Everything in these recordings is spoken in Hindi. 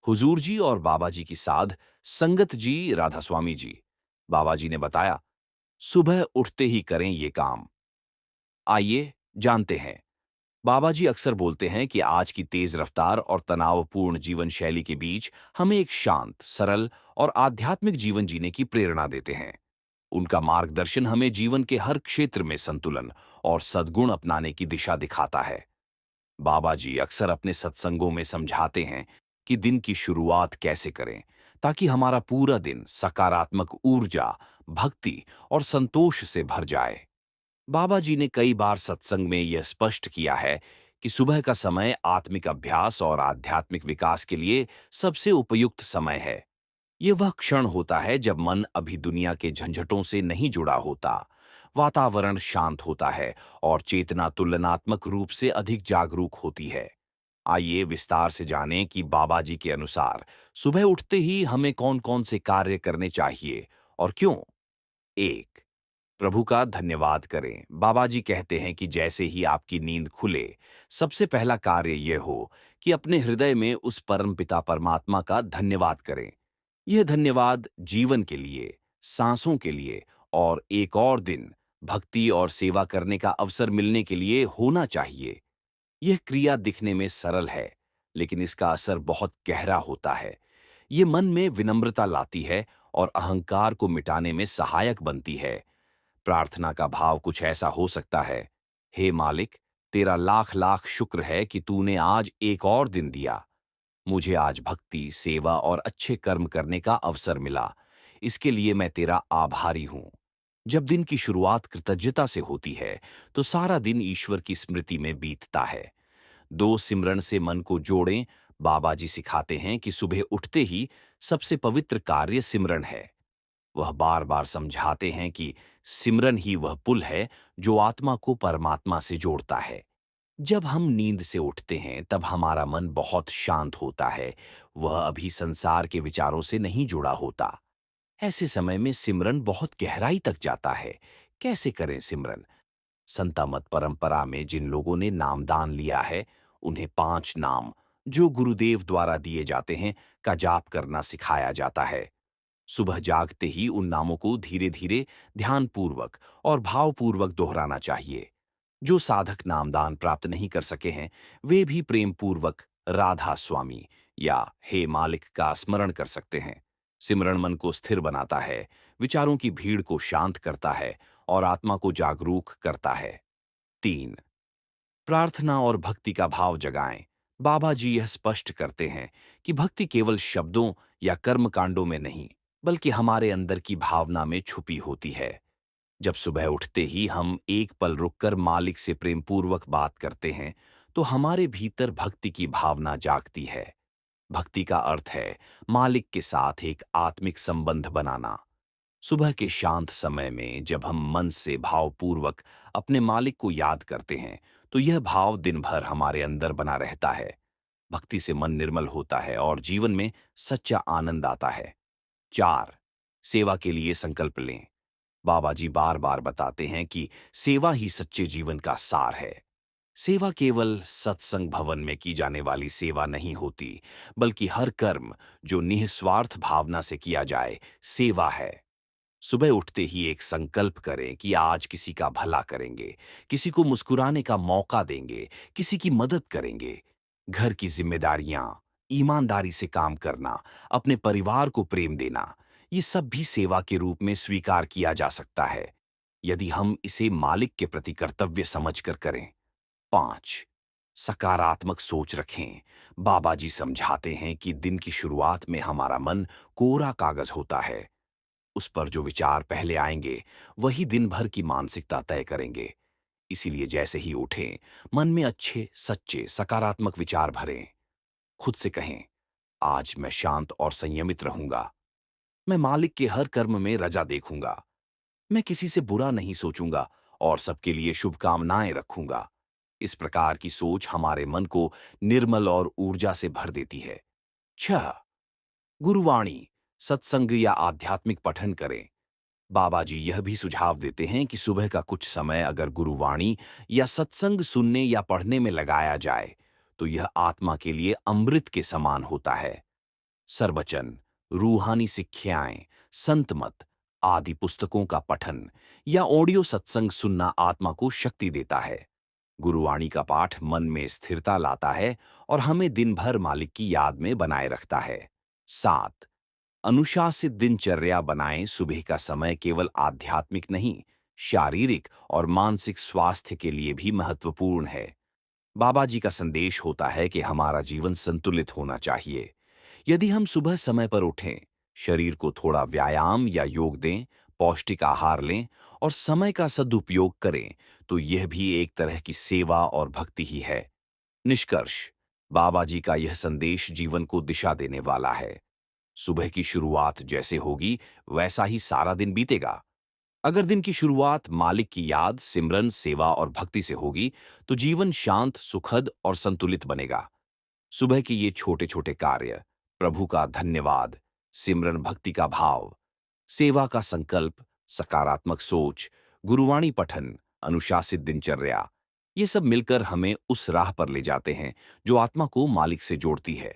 हुजूर जी और बाबा जी की साध संगत जी राधा स्वामी जी। बाबा जी ने बताया, सुबह उठते ही करें ये काम। आइए जानते हैं। बाबा जी अक्सर बोलते हैं कि आज की तेज रफ्तार और तनावपूर्ण जीवन शैली के बीच हमें एक शांत, सरल और आध्यात्मिक जीवन जीने की प्रेरणा देते हैं। उनका मार्गदर्शन हमें जीवन के हर क्षेत्र में संतुलन और सद्गुण अपनाने की दिशा दिखाता है। बाबा जी अक्सर अपने सत्संगों में समझाते हैं कि दिन की शुरुआत कैसे करें ताकि हमारा पूरा दिन सकारात्मक ऊर्जा, भक्ति और संतोष से भर जाए। बाबा जी ने कई बार सत्संग में यह स्पष्ट किया है कि सुबह का समय आत्मिक अभ्यास और आध्यात्मिक विकास के लिए सबसे उपयुक्त समय है। ये वह क्षण होता है जब मन अभी दुनिया के झंझटों से नहीं जुड़ा होता, वातावरण शांत होता है और चेतना तुलनात्मक रूप से अधिक जागरूक होती है। आइए विस्तार से जानें कि बाबा जी के अनुसार सुबह उठते ही हमें कौन-कौन से कार्य करने चाहिए और क्यों। एक, प्रभु का धन्यवाद करें। बाबा जी कहते हैं कि जैसे ही आपकी नींद खुले, सबसे पहला कार्य यह हो कि अपने हृदय में उस परमपिता परमात्मा का धन्यवाद करें। यह धन्यवाद जीवन के लिए, सांसों के लिए और एक और दिन भक्ति और सेवा करने का अवसर मिलने के लिए होना चाहिए। यह क्रिया दिखने में सरल है, लेकिन इसका असर बहुत गहरा होता है। ये मन में विनम्रता लाती है और अहंकार को मिटाने में सहायक बनती है। प्रार्थना का भाव कुछ ऐसा हो सकता है, हे मालिक, तेरा लाख लाख शुक्र है कि तूने आज एक और दिन दिया। मुझे आज भक्ति, सेवा और अच्छे कर्म करने का अवसर मिला। इसके लिए मैं तेरा आभारी हूँ। जब दिन की शुरुआत कृतज्ञता से होती है, तो सारा दिन ईश्वर की स्मृति में बीतता है। दो सिमरन से मन को जोड़ें। बाबा जी सिखाते हैं कि सुबह उठते ही सबसे पवित्र कार्य सिमरन है। वह बार बार समझाते हैं कि सिमरन ही वह पुल है जो आत्मा को परमात्मा से जोड़ता है। जब हम नींद से उठते हैं तब हमारा मन बहुत शांत होता है। वह अभी संसार के विचारों से नहीं जुड़ा होता। ऐसे समय में सिमरन बहुत गहराई तक जाता है। कैसे करें सिमरन? संतामत परंपरा में जिन लोगों ने नामदान लिया है, उन्हें 5 नाम जो गुरुदेव द्वारा दिए जाते हैं का जाप करना सिखाया जाता है। सुबह जागते ही उन नामों को धीरे धीरे, ध्यानपूर्वक और भावपूर्वक दोहराना चाहिए। जो साधक नामदान प्राप्त नहीं कर सके हैं, वे भी प्रेम पूर्वक राधा स्वामी या हे मालिक का स्मरण कर सकते हैं। सिमरण मन को स्थिर बनाता है, विचारों की भीड़ को शांत करता है और आत्मा को जागरूक करता है। 3, प्रार्थना और भक्ति का भाव जगाएं। बाबा जी यह स्पष्ट करते हैं कि भक्ति केवल शब्दों या कर्म कांडों में नहीं, बल्कि हमारे अंदर की भावना में छुपी होती है। जब सुबह उठते ही हम एक पल रुककर मालिक से प्रेमपूर्वक बात करते हैं, तो हमारे भीतर भक्ति की भावना जागती है। भक्ति का अर्थ है मालिक के साथ एक आत्मिक संबंध बनाना। सुबह के शांत समय में जब हम मन से भावपूर्वक अपने मालिक को याद करते हैं, तो यह भाव दिन भर हमारे अंदर बना रहता है। भक्ति से मन निर्मल होता है और जीवन में सच्चा आनंद आता है। 4, सेवा के लिए संकल्प लें। बाबा जी बार बार बताते हैं कि सेवा ही सच्चे जीवन का सार है। सेवा केवल सत्संग भवन में की जाने वाली सेवा नहीं होती, बल्कि हर कर्म जो निस्वार्थ भावना से किया जाए, सेवा है। सुबह उठते ही एक संकल्प करें कि आज किसी का भला करेंगे, किसी को मुस्कुराने का मौका देंगे, किसी की मदद करेंगे। घर की जिम्मेदारियां, ईमानदारी से काम करना, अपने परिवार को प्रेम देना, ये सब भी सेवा के रूप में स्वीकार किया जा सकता है, यदि हम इसे मालिक के प्रति कर्तव्य समझकर करें। 5, सकारात्मक सोच रखें। बाबा जी समझाते हैं कि दिन की शुरुआत में हमारा मन कोरा कागज होता है। उस पर जो विचार पहले आएंगे, वही दिन भर की मानसिकता तय करेंगे। इसीलिए जैसे ही उठें, मन में अच्छे, सच्चे, सकारात्मक विचार भरें। खुद से कहें, आज मैं शांत और संयमित रहूंगा। मैं मालिक के हर कर्म में रजा देखूंगा। मैं किसी से बुरा नहीं सोचूंगा और सबके लिए शुभकामनाएं रखूंगा। इस प्रकार की सोच हमारे मन को निर्मल और ऊर्जा से भर देती है। 6, गुरुवाणी, सत्संग या आध्यात्मिक पठन करें। बाबा जी यह भी सुझाव देते हैं कि सुबह का कुछ समय अगर गुरुवाणी या सत्संग सुनने या पढ़ने में लगाया जाए, तो यह आत्मा के लिए अमृत के समान होता है। सरवचन, रूहानी शिक्षाएं, संत मत आदि पुस्तकों का पठन या ऑडियो सत्संग सुनना आत्मा को शक्ति देता है। गुरुवाणी का पाठ मन में स्थिरता लाता है और हमें दिन भर मालिक की याद में बनाए रखता है। 7, अनुशासित दिनचर्या बनाएं। सुबह का समय केवल आध्यात्मिक नहीं, शारीरिक और मानसिक स्वास्थ्य के लिए भी महत्वपूर्ण है। बाबा जी का संदेश होता है कि हमारा जीवन संतुलित होना चाहिए। यदि हम सुबह समय पर उठें, शरीर को थोड़ा व्यायाम या योग दें, पौष्टिक आहार लें और समय का सदुपयोग करें, तो यह भी एक तरह की सेवा और भक्ति ही है। निष्कर्ष, बाबा जी का यह संदेश जीवन को दिशा देने वाला है। सुबह की शुरुआत जैसे होगी, वैसा ही सारा दिन बीतेगा। अगर दिन की शुरुआत मालिक की याद, सिमरन, सेवा और भक्ति से होगी, तो जीवन शांत, सुखद और संतुलित बनेगा। सुबह के ये छोटे छोटे कार्य, प्रभु का धन्यवाद, सिमरन, भक्ति का भाव, सेवा का संकल्प, सकारात्मक सोच, गुरुवाणी पठन, अनुशासित दिनचर्या, ये सब मिलकर हमें उस राह पर ले जाते हैं जो आत्मा को मालिक से जोड़ती है।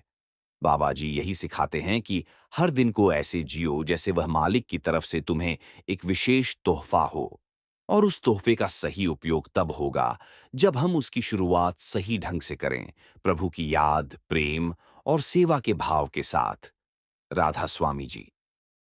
बाबा जी यही सिखाते हैं कि हर दिन को ऐसे जियो जैसे वह मालिक की तरफ से तुम्हें एक विशेष तोहफा हो, और उस तोहफे का सही उपयोग तब होगा जब हम उसकी शुरुआत सही ढंग से करें, प्रभु की याद, प्रेम और सेवा के भाव के साथ। राधा स्वामी जी।